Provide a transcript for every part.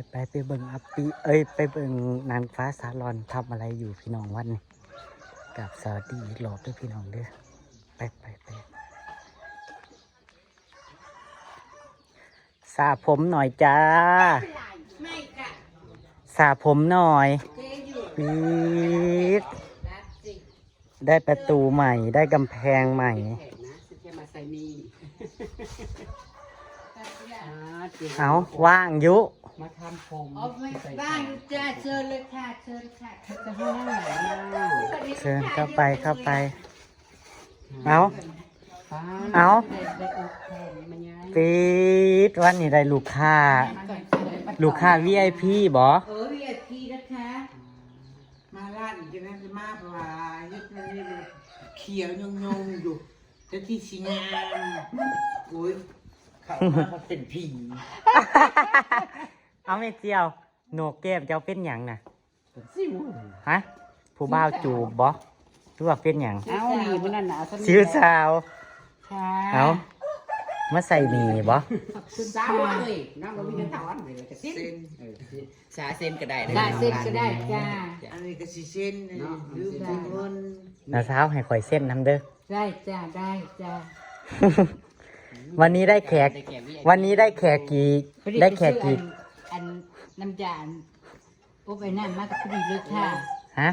ไปเบิ่งอัปปีไปเบิ่งนางฟ้าสาลอนทำอะไรอยู่พี่น้องวันนี้กับสวัสดีอีกรอบด้วยพี่น้องเด้อไปสระผมหน่อยจ้าสระผมหน่อยปี๊ดได้ประตูใหม่ได้กำแพงใหม่เอาว่างยุมาทำผมบ้านจ้าเชิญเลยค่ะเชิญค่ะจะให้นั่งไหนเชิญเข้าไปเอาปี๊ดวันนี้ได้ลูกค้า VIP บ่VIP นะคะมาร้านจะนั่งมาเพราะว่ายึดมันนี่เขียวยงอยู่จะที่ชิงามโอ้ยเขามาเป็นผี เอาไม่เจียวโหนกแก้มเจ้าเป็นหยังน่ะ สิวฮะผู้บ่าวจูบบ่หรือว่าเป็นหยังเอาหนีมันนั่นน่ะสิวสาวเอามาใส่หนีบ่สาวเลยน้องเราวิ่งถอนเลยจะเส้นสาเส้นก็ได้เส้นก็ได้จ้าอันนี้ก็สิเส้นลืมทุกคนน้าสาวให้ข่อยเส้นน้ำเด้อได้จ้าได้จ้าวันนี้ได้แขกกี่อันน้ำยาโอ้ไปนั่นมากก็ดีเลยค่ะฮะ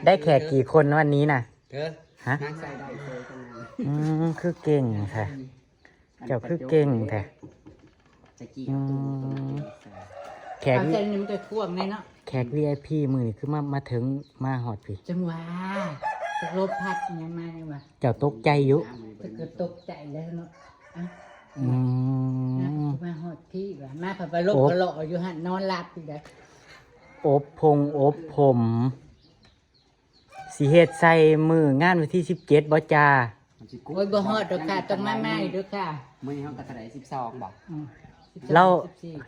ได้แขกกี่คนวันนี้น่ะเธอฮะคือเก่งแท้เจ้าคือเก่งแท้แขกนี่มันจะท่วมเลยเนาะแขก VIP มือนี่คือมาถึงมาหอดพี่จังหวะจะลบพัดยังมาเนี่ยว่ะเจ้าตกใจอยู่จะเกิดตกใจแล้วเนาะมาหอดพี่ว่ะมาผัดไปลบกระโหลกอยู่หันนอนหลับอยู่ได้อบผมสิเฮ็ดใส่มืองานวันที่17บ่จ้าโอ้ยบ่ฮอดดอกค่ะต้องมาใหม่เด้อค่ะมื้อนี้เฮาก็เท่าใด12บ่เ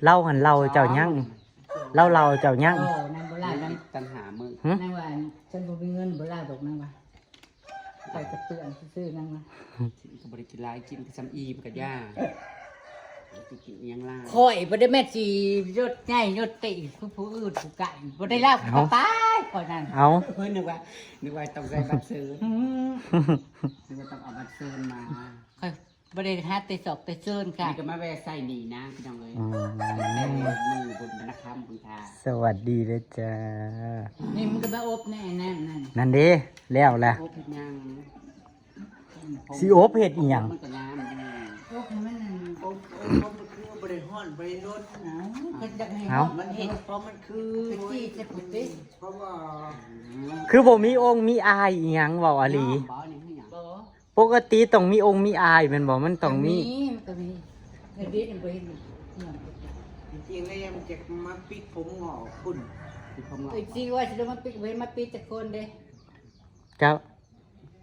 ราหันเราเจ้ายังเราเจ้ายังโอ้นางบ่ล่านั่นตัณหามื้อนางว่าฉันบ่มีเงินบ่ล่าดอกนางว่าไปกระเตือนซื่อนางว่าก็บ่ได้กินหลายกินซ้ำอีมกับย่าสิกินอีหยังล่ะข่อยบ่ได้แม่สิยศใหญ่ยศติผู้อื่นผู้ไก่บ่ได้ลาบตายข่อยนั่นเอาเพิ่นนึกว่าต้องใส่บัตรซื้อนึกว่าต้องเอาบัตรซื้อมาข่อยบ่ได้หาแต่ศอกแต่เชิญค่ะนี่ก็มาแวะใส่นี่นะพี่น้องเอ้ยมือบนธนาคารคุณทาสวัสดีเลยจ้านี่มันก็มาอบแน่นั่นเด้แล้วล่ะอบเฮ็ดหยังสิอบเฮ็ดอีหยังมันก็งามอบให้มันอบคือบ่ได้ฮ้อนบ่ได้ร้อนเพิ่นจักให้มันเฮ็ดเพราะมันคือจี้จะปุติเพราะว่าคือบ่มีองค์มีอายอีหยังเว้าอลีปกติต้องมีองค์มีอายแม่นบ่มันต้องมีมันก็มีเฮ็ดดิบ่เฮ็ดจริงๆแล้วมันจะมาปิดผมงอกคุณปิดผมงอกจริงว่าสิมาปิดไว้มาปิดแต่คนเด้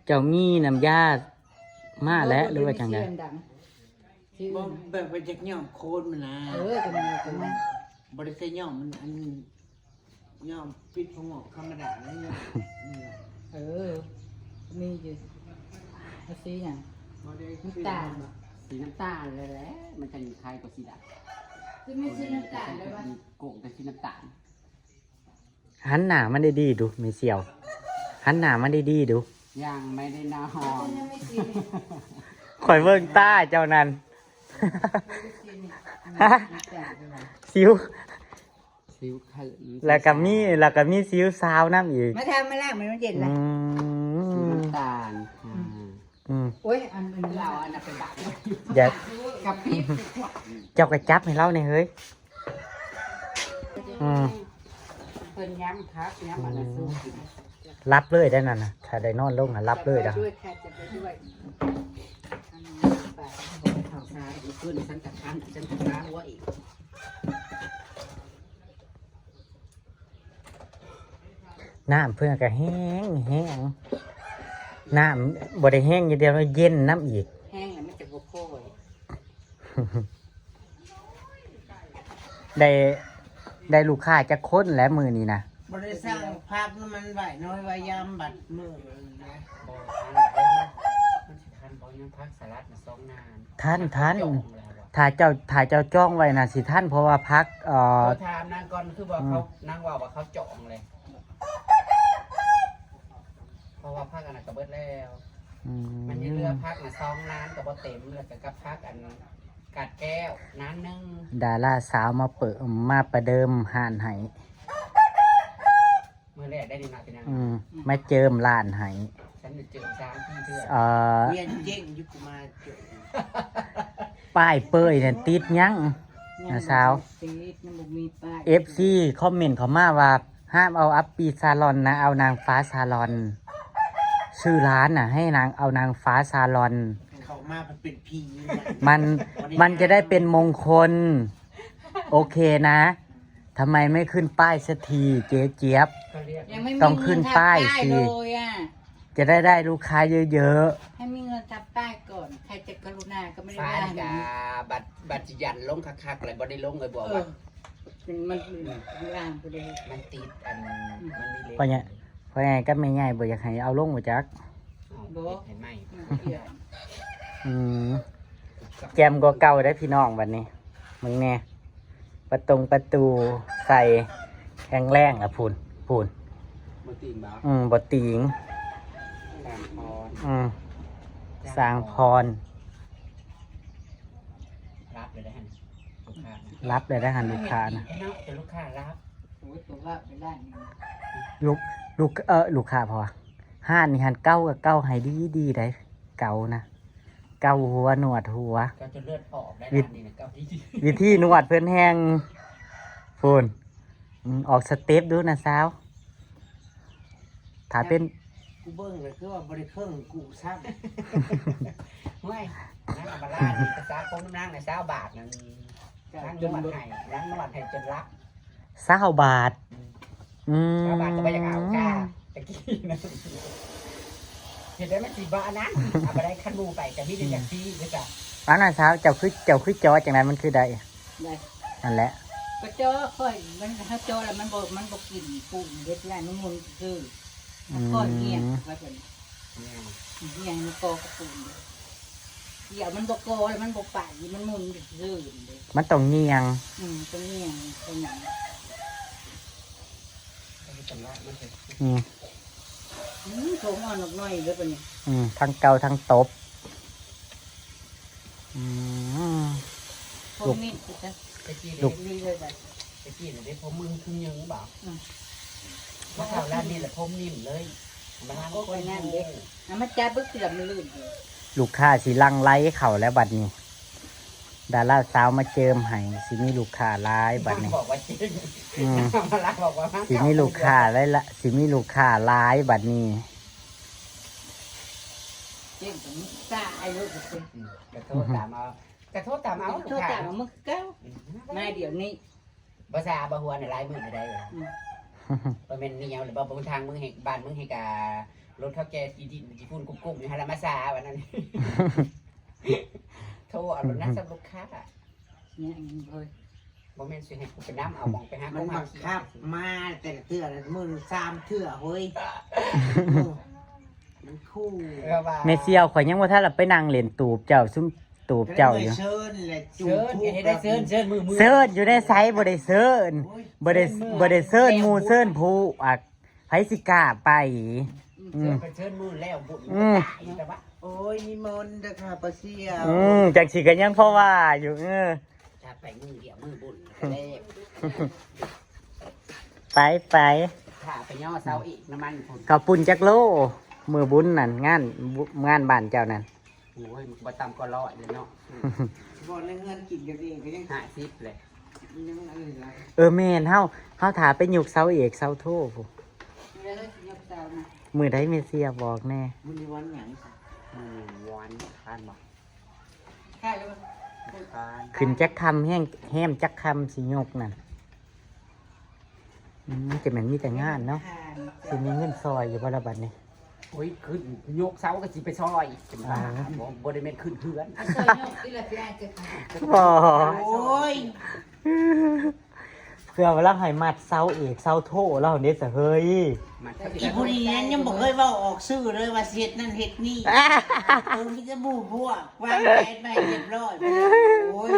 เจ้ามีน้ำยามาแล้วหรือว่าจังได๋บ่แบบว่าจักย่อมโคนมันนะก็มันบ่ได้ใส่ย่อมมันอันย่อมปิดผมงอกธรรมดาเลยมีอยู่สีหยังน้ำตาลสีน้ำตาลเลยแหละมันจะมีคล้ายกับสีดำคือไม่ใช่น้ำตาลเลยว่าโก่งแต่สีน้ำตาลหันหน้ามันได้ดีดูไม่เสียวหันหน้ามันได้ดีดูยังไม่ได้นอนข่อยเบิ่งตาเจ้านั้นซิวแล้วก็มีซิวซาวน้ำอีกมาทำมาล่างมันเย็นแล้วน้ำตาลโอ้ยอันเราอันนั้นเป็นแบบอย่ากับพริบเจ้ากระจับให้เราในเฮ้ยเพิ่นย้ำพักย้ำอะไรสู้รับเลยได้นั่นนะถ้าได้นอนลงรับเลยนะด้วยค่ะจะไปด้วยข่าวสารอีกขึ้นฉันจะค้างว่าอีกน้ำเพื่อนก็แห้งน้ำบ่ได้แห้งอย่างเดียวเย็นน้ำอีกแห้งแล้วมันจะบวโค่ได้ลูกค้าจะค้นแล้วมือนี้นะบริษัทพักมันไหวน้อยว่ายามบัดมือนะทันบอกยังพักสลัดมา2 นานทัน ถ่ายเจ้าจ้องไว้นะสิท่านเพราะว่าพักเขาถามนางก่อนคือบอกเขานางว่าเขาจองเลยเพราะว่าพักอันนั้นก็เบิดแล้ว มันยังเรือพักนะซองน้ำกับบ่เต็มเลยกับพักอันกัดแก้วน้ำนึ่ง ดาราสาวมาเปิดมาประเดิมห่านไห้ เมื่อแรกได้ดีมากเป็นยัง มาเจิมล้านไห้ ฉันจะเจอช้างที่เพื่อนเรียนเจ๊งยุคมาเจอ ป้ายเปยเนี่ยติดยังนะสาว FC คอมเมนต์เขามาว่าห้ามเอาอัปปีซาลอนนะเอานางฟ้าซาลอนชื่อร้านน่ะให้นางเอานางฟ้าซาลอนเขามาเป็นพี มันจะได้เป็นมงคลโอเคนะทำไมไม่ขึ้นป้ายสักทีเจ๊เจี๊ยบต้องขึ้นป้ายสิจะได้ลูกค้าเยอะๆให้มีเงินทับป้ายก่อนใครจะกรุณาก็ไม่ได้ ฟ้า ว่า จะบัตรยันลงคักๆเลยบ่ได้ลงเลยบอกว่ามันร่างไปเลย มันติดอันมันมีเล็ก เพราะไงก็ไม่ง่ายบ่อยากให้เอาลงมาจักเห็นไหม แกมก็เก่าได้พี่น้องบัดนี้มึงแน่ประตูใส่แข็งแรงอ่ะพูนบ่ติงบ่บ่ติงสร้างพรรับเลยได้หันลูกค้า รับเลยได้หันลูกค้านะ เป็นลูกค้ารับ โอ้ยตัวว่าไปได้ลูกค้าพอห้านนี่หันเก้ากับเก้าให้ดีได้เก่านะเก้าหัวหนวดหัว ก็จะเลือดออกได้ดีนะเก้าที่วิธีหนวดเพื่อนแห้งพูนออกสเต็ปดูนะสาวถ้าเป็นกูเบิ้งเลยคือว่าบริเครื่องกูซ้ำไม่นั่งอับลาดีกระซ่าโค้งนั่งใน20 บาทนั่นนั่งนวดให้นั่งนวดให้จนรัก20 บาท20 บาทก็ไม่อยากเอาก้าตะกี้นะเห็นได้ไหม10 บาทนะเอาไปได้ขั้นมูไปแต่พี่เดี๋ยวอย่างที่นะจ๊ะร้านน่ะสาวเจ้าคือจอจากนั้นมันคือใดนั่นแหละก็จอค่อยมันถ้าจอแล้วมันบอกกินปุ่มเด็ดแรงมันมุนคือก้อนเงี้ยว่าเป็นเงี้ยมันโกกระปุ่นเกี่ยวมันบอกโกแล้วมันบอกป่ายมันมุนซื่อเลยมันต้องเงียงต้องเงียงตรงไหนโถงอ่อนหน่อยเลยเป็นไงทั้งเกาทั้งตบลูกนี่จะลูกนี่เลยแบบตะกี้เนี่ยผมมึงคือยังบอกมาข่าวร้านนี้แหละผมนิ่มเลยมาล้างก็นั่นเด็กมาจับบึกเสือมันลื่นลูกค้าสิลังไล่เข่าแล้วบัดนี้ดาราสาวมาเจิมให้สิมีลูกค้าร้ายบัดนี้บอกว่าจริงมาล้างบอกว่าสิมีลูกค้าได้ละสิมีลูกค้าร้ายบัดนี้เจ๊งผมกล้าไอ้ลูกเจ๊งกระโทษตามเอากระโทษตามเอาโทษตามมึงเก้ามาเดี๋ยวนี้ภาษาบะหัวในลายมือได้เลยบะเมนนี่เอาหรือบะบนทางมึงเห็นบ้านมึงเห็นกับรถข้าวแกงจีพุ่นกุ้งอยู่ฮารามาซาวันนั้นโทษเอารถนั่งสับลูกค้าเนี่ยเลยบะเมนสิให้กูไปน้ำเอามองไปหามันบังคับมาแต่เถื่อมือ3 เถื่อเฮ้ยมันคู่เมเซียวข่อยยังว่าถ้าเราไปนั่งเล่นตูบเจ้าซุ้มตูบเจ้าอยู่เชิญแหละเชิญให้ได้เชิญมือเชิญอยู่ในไซส์บ่ได้เชิญบ่ได้เชิญหมู่เชิญผู้ไผสิกล้าไปเชิญมือแล้วบุญแต่ว่าโอ้ยนิมนต์เด้อค่ะป้าเสี่ยวจังสิก็ยังเพราะว่าอยู่จะไปมือเดียวมือบุญไปถ้าไปย่อเสาอีกน้ำมันข้าวปุ้นจักโลมือบุญนั่นงานบ้านเจ้านั่นโอ้ยบ่ต่ำก็100เลยเนาะบ่ในเงินกินกันเองก็ยัง50เลยแม่นเฮาถ่าไปยุกเสาเอกเสาโทผู้มือได้เมเซียบอกแน่มื้อวันหยังวันคานบ่ขึ้นจักคำแห้มจักคำสิยกนั่นจะเหมือนมีแต่งานเนาะสิมีเงินซอยอยู่บ่ละบัดนี้โอ้ยขึ้นยกเสาก็สิไปซอยเป็นบ้าบ่ได้แม่นขึ้นเพื่อนโอ้ยเพื่อว่าเราให้มัดเสาเอกเสาโทเราเด้ซะเฮ้ย มัน อีผู้นี้ยังบอกเคยเว่าออกชื่อเลยว่าเฮ็ดนั่นเฮ็ดนี่มีแต่บูพวกวางแผนไปเรียบร้อยไปแล้วโอ้ย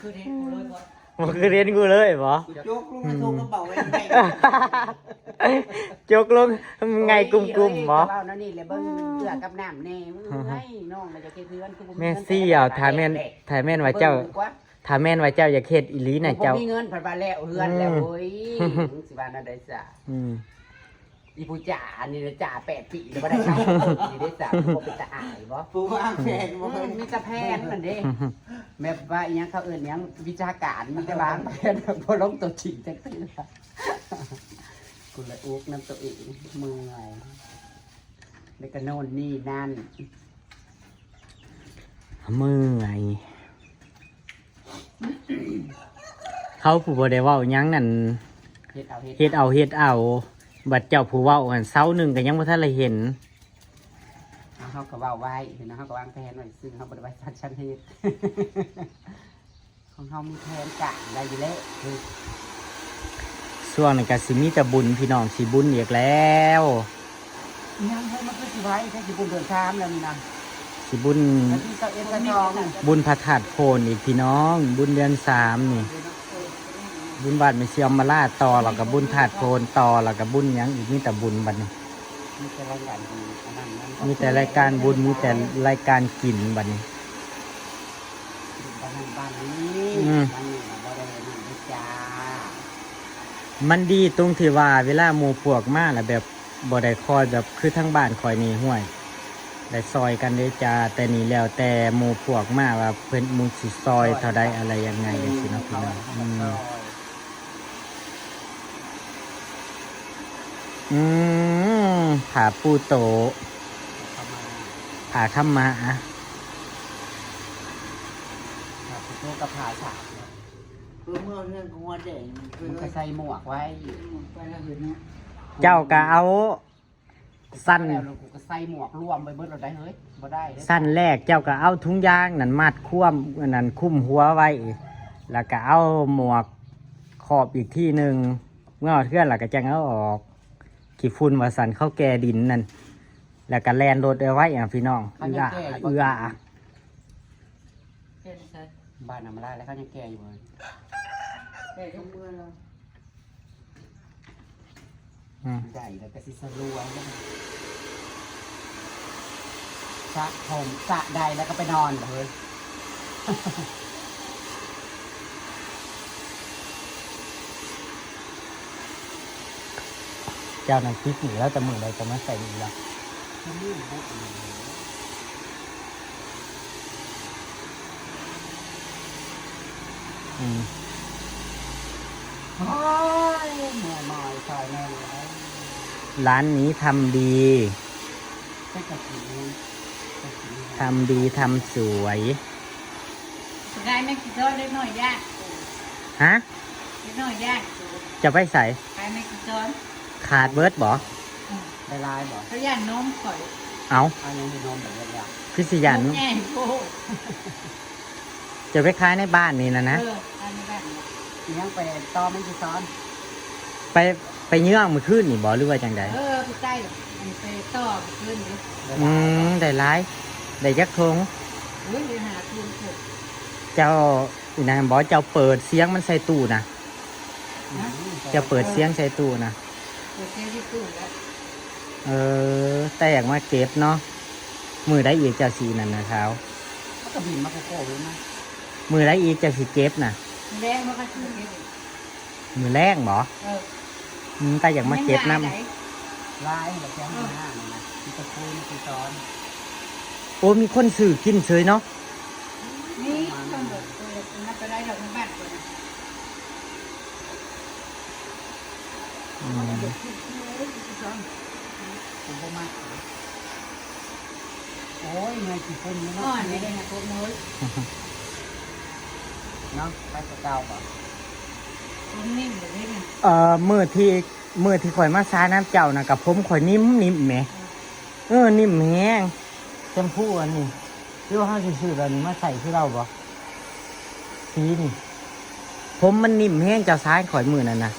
คือเด็กกูเลยบ่ มันคือเรียนกูเลยบ่ ยกลูกมาโทรกระเป๋าไว้ให้ จกลงไงกุมๆบ่ เว้านั่นนี่แหละเบิ่งเสื้อกับน้ำแน่มึงให้น้องมันจะเพื่อนคือ แม่ซี่เอาถ้าแม่นว่าเจ้าถ้าแม่นว่าเจ้าอยากเฮ็ดอีหลีน่ะ เจ้า เจ้า มีเงินผัดบาแล้วเฮือนแล้วโอ้ยมึงสิว่านั่นได้ซะ อืม อีผู้จ่านี่นะจ่า8 ปีแล้วบ่ได้ใช้นี่ได้จ่าบ่เป็นตาอายบ่ ผู้วางแผนบ่เคย มีแต่แพนนั่นเด้แม่ว่าอีหยังเขาเอิ้นหยังวิชาการมีแต่วางแผนบ่ลงตัวจริงจักทีกูละอุกน้ำตัวเองเมื่อยแล้วก็โน่นนี่นั่น เมื่อยเขาผู้บ่ได้เว้าหยังนั่น เฮ็ดเอา เฮ็ดเอาบัดเจ้าผู้เว้าอันเช้าหนึงก็ยังบ่ทันได้เห็น เอาเฮาก็เว้าไว้เห็นเฮาก็วางแผนไว้ซึ่งเฮาบ่ได้ไว้ชั้นเฮ็ด ของเฮามีแผนกะได้อยู่แล้วคือ ช่วงนี้ก็สิมีแต่บุญพี่น้องสิบุญอีกแล้ว ยังเฮ้ยมันคือสิไว้แค่สิบุญเดือน3แล้วนี่นะ สิบุญ วันที่21ก็จองนั่น บุญพระธาตุโพนอีกพี่น้อง บุญเดือน3นี่ บุญบาทไม่เชียมมาลาต่อแล้วก็บุญธาตุโพนต่อแล้วก็บุญหยังอีกมีแต่บุญบัดนี้ มีแต่รายการดีอันนั้น มีแต่รายการบุญมีแต่รายการกินบัดนี้ บ้านนั้นบ้านนี้ อืม บ้านนี้บ่ได้นั่นเด้อจ้า มันดีตรงที่ว่าเวลาหมู่พวกมาแล้วแบบบ่ได้คอยแบบคือทั้งบ้านคอยนี่ห้วยได้ซอยกันเด้อจ้าแต่นี่แล้วแต่หมู่พวกมาว่าเพิ่นหมู่สิซอยเท่าใดอะไรยังไงจังซี่เนาะพี่น้องผาปูโตผาข้ามมาอะ โตกับผาสา คือเมื่อเรื่องของวัดแดงมันคือ มันก็ใส่หมวกไว้ ไปแล้วเห็นเนาะ เจ้าก็เอาสั้น แล้วกูก็ใส่หมวกรวมไปเบิดเราได้เฮ้ยบ่ได้เด้อ สั้นแรกเจ้าก็เอาถุงยางนั่นมัดคว่ำอันนั้นคุ้มหัวไว้ แล้วก็เอาหมวกขอบอีกที่หนึ่งเมื่อเอาเทื่อนแล้วก็จังเอาออกขี้ฝุ่นว่าสันเข้าแก่ดินนั่นแล้วก็แลนรถเอาไว้พี่น้องเอื้อ เป็นซะ บ้านนำมาได้แล้วเขายังแก่อยู่เลย แต่ทุกเมื่อเรา อืม ใหญ่แล้วก็สิสรวยแล้วสระผมสระใดแล้วก็ไปนอนเฮ้ย เจ้านั่นคิดหนีแล้วจะมือใดจะมาใส่อีกแล้วอืม โอ้ยเมื่อยมอยซอยแม่เลย ร้านนี้ทำดี ไปกับกินไปกิน ทำดีทำสวย ได้ไม่กี่ต้นได้หน่อยยาก ฮะ ได้หน่อยยาก จะไปใส่ ไปไม่กี่ต้น ขาดเบิร์ดบ่ ได้ลายบ่ เขาย่านน้มข่อย เอา เอายังมีนมแบบเรียบ คือสิยัน แง่โอ้ จะไปขายในบ้านนี่นะนะ อันนี้แบบ ๆยังไปต่อมันจะซ้อน ไปเยื่องมือขึ้นนี่บ่หรือว่าจังใด ไปใกล้อันไปต่อขึ้นเลย ได้ร้ายได้ยักษ์ทง อุ้ยไปหาทุนถูก เจ้าอีนางบอกเจ้าเปิดเสียงมันใส่ตู้นะเจ้าเปิดเสียงใส่ตู้นะ เปิดเสียงที่ตู้แล้ว แต่อยากมาเก็บเนาะมือได้อีกเจ้าสีนั่นนะเท้า มันก็บินมาโกโก้เลยนะ มือได้อีกเจ้าสีเก็บนะ แรงมันก็ขึ้นเก็บ มือแรงบ่แต่อยากมาเก็บน้ ลายแบบแจ้งหน้านี่นะมีตะคุยมีซ้อน ำโอ้มีคนซื้อกินเฉยเนาะ นี่ต้องแบบนับไปได้ดอกบัตรก่อน ผมก็มากโอ้ยเงยกี่คนนี่ อ่อน เนาะ ไม่ได้นะพวกน้อย เนาะไปกับเก่าป่ะ นิ่มแบบนี้นะ มือที่ข่อยมาซาน้ำเจ้านะกับผมข่อยนิ่มแหมนิ่มแห้งแชมพูอันนี้หรือว่าเขาซื้อแบบนี้มาใส่ที่เราบ่สีนี่ผมมันนิ่มแห้งเจ้าซ้ายข่อยมือนั่นนะ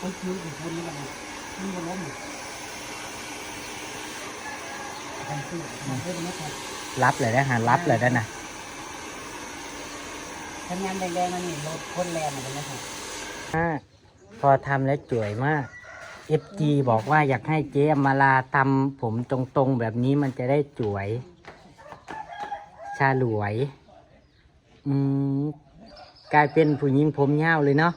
คนคิ้วอีกคนนึงมันมันบ่ล้มทำซื้อมันเพิ่มนะครับ รับเลยนะฮะรับเลยได้นะ ทำงานแดงๆมานี่รถคนแรงเหมือนกันนะครับ พอทำแล้วจ่วยมาก FG บอกว่าอยากให้เจ๊อมาลาทำผมตรงๆแบบนี้มันจะได้จ่วย ชาหลวย กลายเป็นผู้หญิงผมยาวเลยเนาะ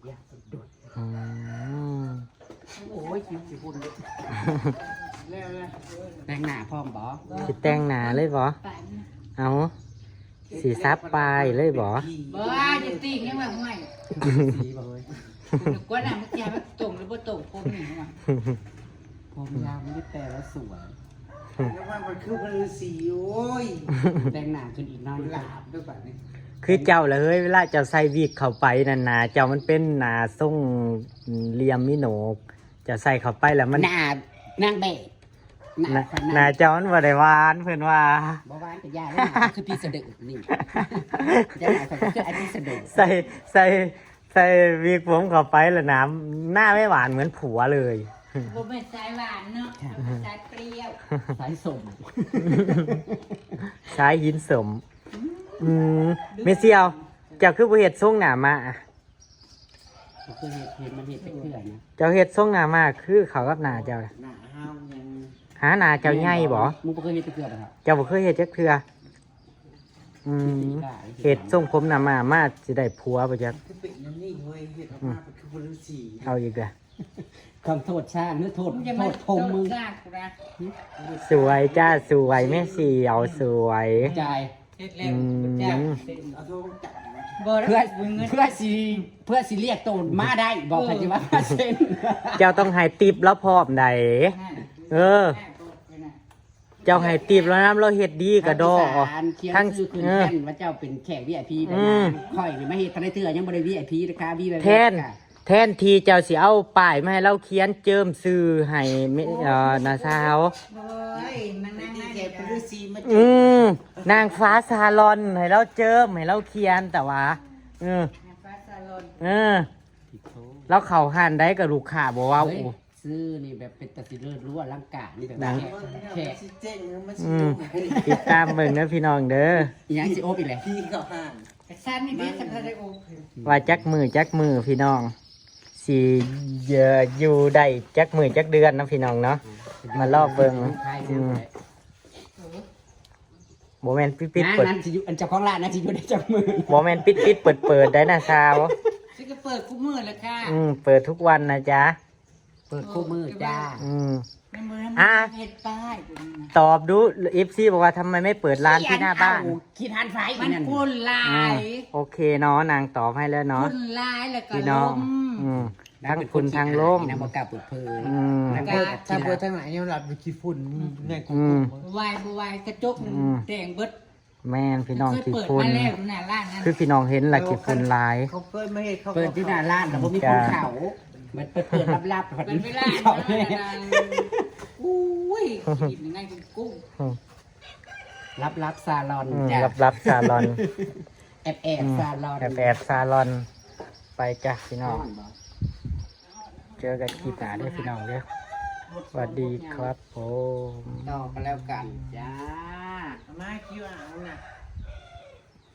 อยากสุดดุด อืม โอ้ยคิ้วสิพุ่นเลย แล้วนะ แต่งหน้าพร้อมบ่ สิแต่งหนาเลยบ่ ไปนะ เอาสีซับปลายเลยบ่ บ่จะตียังว่าห่วย สีบ่เฮ้ย กว่าน่ะมันจะมันตรงหรือบ่ตรงผมนี่ว่า ผมยาวไม่ได้แต่ว่าสวย แล้วมันคือพลือสีโอ้ย แต่งหน้าขึ้นอีกหน้อย หลาบด้วยแบบนี้ คือเจ้าละเฮ้ยเวลาเจ้าใส่วิกเข้าไปนั่นนาเจ้ามันเป็นหนาทรงเหลี่ยมมิโหนกจะใส่เข้าไปแล้วมัน หน้านางแบบหน้าคน หนาเจ้ามันบ่ได้หวานเพื่อนว่า บ่หวานแต่ยาแล้วหน้าคือพี่เสด็จนี่จะหน้าคนก็คืออันนี้เสด็จ ใส่วิกผมเข้าไปแล้วน้ำหน้าไม่หวานเหมือนผัวเลย บ่เป็นสายหวานเนาะสายเปรี้ยว สายสม ใช้หินสม เมเซียวเจ้าคือบ่เฮ็ดทรงหน้ามาอะ ก็คือเห็นมันเห็นไปเพื่อนนะ เจ้าเฮ็ดทรงหน้ามาคือเขากับหน้าเจ้าล่ะ หน้าห้าวยัง หาหน้าเจ้าใหญ่บ่ มึงบ่เคยเห็นไปเพื่อนนะครับ เจ้าบ่เคยเฮ็ดจักเทื่อเฮ็ดทรงผมหน้ามาสิได้ผัวบ่จัก คือเป็นอย่างนี้เว้ยเห็ดออกมาเป็นคือพลือสี เอาอีกเด้อ คำโทษชาติหรือโทษ มันจะ โท มา ษผมมึง ซากกูนะ สวยจ้าสวยแม่เสียวสวย ใจาย เฮ็ดแล้วบ่จ้า เอาโทษจับ บ่ได้ เพื่อ เงิน เพื่อสิเรียกโตนมาได้ บอกใครจะว่าเซ็น เจ้าต้องให้ติปแล้วพร้อมใดเออ เจ้าให้ติปแล้วน้ำเราเฮ็ดดีกระดอ เขียน ทั้ง ชื่อคืน เออ แท่นว่าเจ้าเป็นแขก VIP ไป อื นะ ม ค่อยนี่ไม่เฮ็ดทันได้เถื่อยังบ่ได้ VIP นะคะพี่แบบ แทนทีเจ้าสิเอาป้ายมาให้เราเขียนเจิมซื้อให้นาสาว โอ้ยมันนั่ง ดี นั่ง แก เดี๋ยว พลือสีมา อืมนางฟ้าซาลอนให้เราเจิมให้เราเขียนแต่ว่าฟ้าซาลอน แล้วเขาหันได้กับลูกค้าบอกว่า เฮ้ย โอ้ ซื้อนี่แบบเป็นตะสิเลิศรู้ว่าร่างกายนี่แบบ ดัง แขก สิเจ๊งมันสิ อืม ดู ติดตามเบิ่งนะพี่น้องเด้อ อีหยังสิโอบอีกแหละ พี่เขาห่าง แต่ซ่านนี่พี่ทำอะไรโอ้ ว่าจักมือพี่น้องสิอยู่ได้จักมือจักเดือนนะพี่น้องเนาะ มารอบเบิ่ง ใคร อืม โมเมนต์ปิด นั่น เปิด นั่นสิอยู่อันเจ้าของร้านนะสิอยู่ได้จับมือ โมเมนต์ปิดเปิดได้นะสาว ฉันก็เปิดคู่มือแล้วค่ะ เปิดทุกวันนะจ๊ะ เปิดคู่มือจ้า ในมือ อ่ะ มันเห็ดป้ายอยู่นี่นะ ตอบดูFC บอกว่าทำไมไม่เปิดร้านที่หน้าบ้าน คิดหันไฟ มัน นั่น คนลา อืม ย โอเคเนาะนางตอบให้แล้ว ค เนาะ นลายแล้วก็ พี่ ล น้อง ม ทั้งคุณทั้งล่ม นะบอกกล้าเปิดเผย อืม นะ กล้า ถ้าเปิดทางไหนยังหลับอยู่ขี้ฝุ่นแน่กู วายบวายกระจก อืม แดงเบิด แม่นพี่น้อง เคย ขี้ เปิด ฝุ่น มาแล้วดูหน้าร้านนั้น คือพี่น้องเห็นละขี้ฝุ่นหลาย เขาเคยไม่เห็นเขา เปิดที่หน้าร้านแต่ผมมีคนเขามันเปิดลับๆ เป็นเวลา เขา เนาะ แน่ อุ้ยกินยังไงกินกุ้ง ลับซาลอน อืม จ้ะ รับซาลอน แอบซาลอน แอบซาลอน ไปจ้ะพี่น้อง เจอกันคลิปหน้าเด้วยพี่น้องเด้อสวัสดีครับผม ต่อกันแล้วกันจ้า มาคิวเอาน่ะ